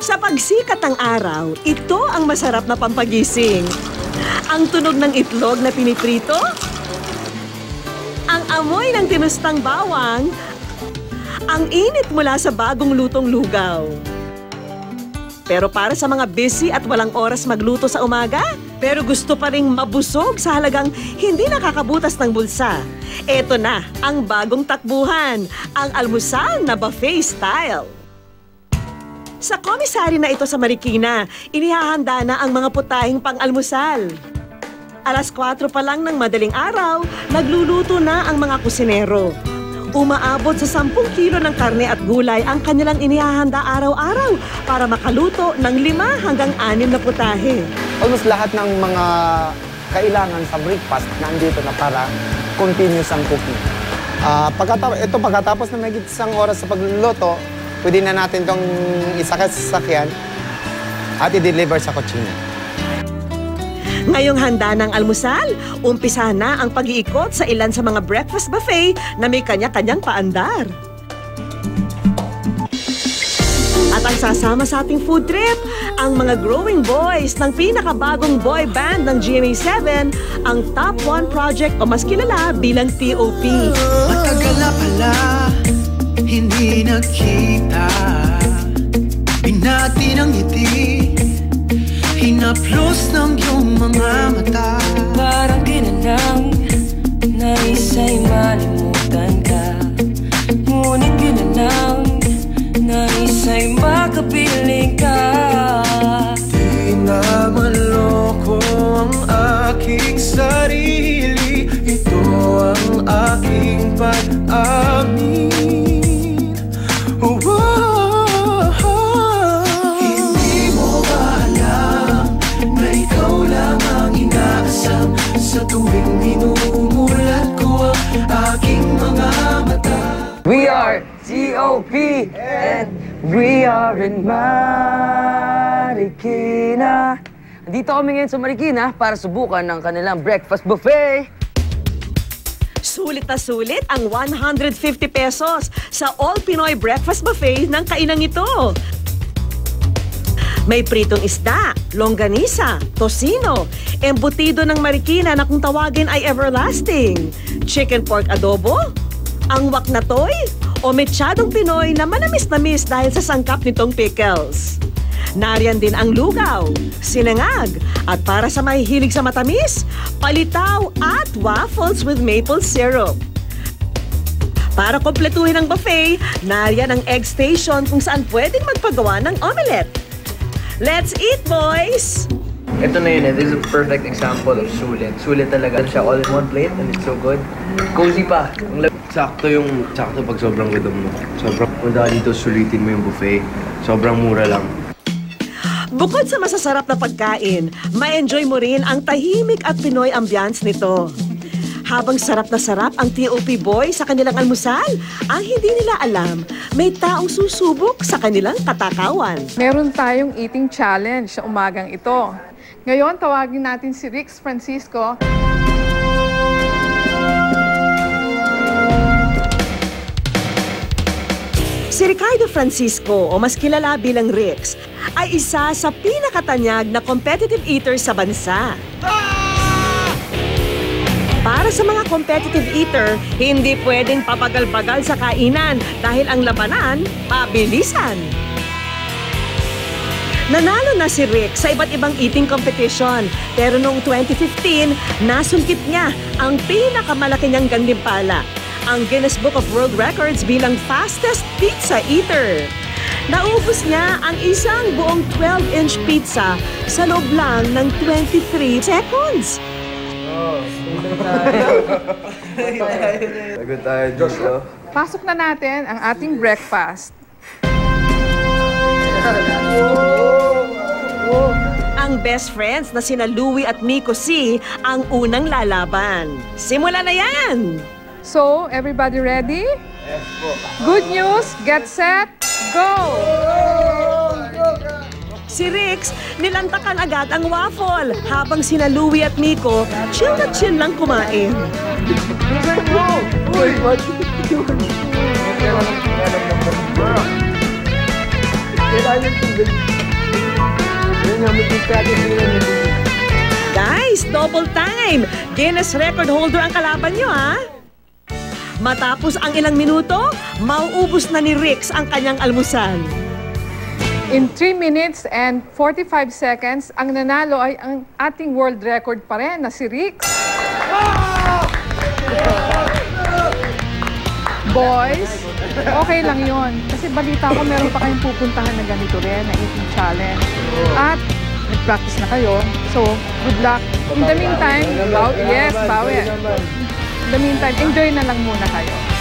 Sa pagsikat ng araw, ito ang masarap na pampagising. Ang tunog ng itlog na piniprito, ang amoy ng tinustang bawang, ang init mula sa bagong lutong lugaw. Pero para sa mga busy at walang oras magluto sa umaga, pero gusto pa ring mabusog sa halagang hindi nakakabutas ng bulsa, eto na ang bagong takbuhan, ang almusal na buffet style. Sa komisari na ito sa Marikina, inihahanda na ang mga putahing pang-almusal. Alas 4 pa lang ng madaling araw, nagluluto na ang mga kusinero. Umaabot sa 10 kilo ng karne at gulay ang kanilang inihahanda araw-araw para makaluto ng 5 hanggang 6 na putahe. Almost lahat ng mga kailangan sa breakfast nandito na para continuous ang cooking. Pagkatapos na may isang oras sa pagluluto, pwede na natin itong isakay sa sasakyan at i-deliver sa kutsina. Ngayong handa ng almusal, umpisa na ang pag-iikot sa ilan sa mga breakfast buffet na may kanya-kanyang paandar. At ang sasama sa ating food trip, ang mga growing boys ng pinakabagong boy band ng GMA7, ang Top 1 Project o mas kilala bilang TOP. Matagal na pala, hindi nakita, binati ng ngiti, hinaplos ng iyong mga mata. Parang ginanang na isa'y malimutan ka, ngunit ginanang na isa'y makapiling ka. Di na maloko ang aking sarili, ito ang aking pag-amin. Sa tuwing minumulat ko ang aking mga mata. We are TOP and we are in Marikina. Nandito kami ngayon sa Marikina para subukan ng kanilang breakfast buffet. Sulit na sulit ang 150 pesos sa All Pinoy Breakfast Buffet ng kainang ito. May pritong isda, longganisa, tosino, embutido ng Marikina na kung tawagin ay everlasting, chicken pork adobo, ang wak na toy, o mechadong Pinoy na manamis-namis dahil sa sangkap nitong pickles. Nariyan din ang lugaw, sinangag, at para sa mahihilig sa matamis, palitaw at waffles with maple syrup. Para kompletuhin ang buffet, nariyan ang egg station kung saan pwedeng magpagawa ng omelette. Let's eat, boys! Ito na yun eh. This is a perfect example of sulit. Sulit talaga siya all in one plate and it's so good. Cozy pa. Sakto pag sobrang gutom mo. Sobrang punta dito, sulitin mo yung buffet. Sobrang mura lang. Bukod sa masasarap na pagkain, ma-enjoy mo rin ang tahimik at Pinoy ambiance nito. Habang sarap na sarap ang TOP boy sa kanilang almusal, ang hindi nila alam, may taong susubok sa kanilang katakawan. Meron tayong eating challenge sa umagang ito. Ngayon, tawagin natin si Rix Francisco. Si Ricardo Francisco, o mas kilala bilang Rix, ay isa sa pinakatanyag na competitive eater sa bansa. Para sa mga competitive eater, hindi pwedeng papagal-pagal sa kainan dahil ang labanan, pabilisan. Nanalo na si Rick sa iba't ibang eating competition, pero noong 2015, nasungkit niya ang pinakamalaki niyang gantimpala, ang Guinness Book of World Records bilang fastest pizza eater. Naubos niya ang isang buong 12-inch pizza sa loob lang ng 23 seconds. Sagot tayo dito. Pasok na natin ang ating breakfast. Ang best friends na sina Louie at Miko C ang unang lalaban. Simula na yan! So, everybody ready? Yes po. Good news, get set, go! Si Rix, nilantakan agad ang waffle habang sina Louie at Miko chill na chill lang kumain. Kailangan yung tubig. namin yung strategy nila. Guys, double time! Guinness record holder ang kalaban nyo, ha? Matapos ang ilang minuto, mauubos na ni Rix ang kanyang almusal. In 3 minutes and 45 seconds, ang nanalo ay ang ating world record pa rin na si Rix. Boys, okay lang yon. Kasi balita ko meron pa kayong pupuntahan na ganito rin, na eating challenge. At nag-practice na kayo. So, good luck. In the meantime, bawi. In the meantime, enjoy na lang muna kayo.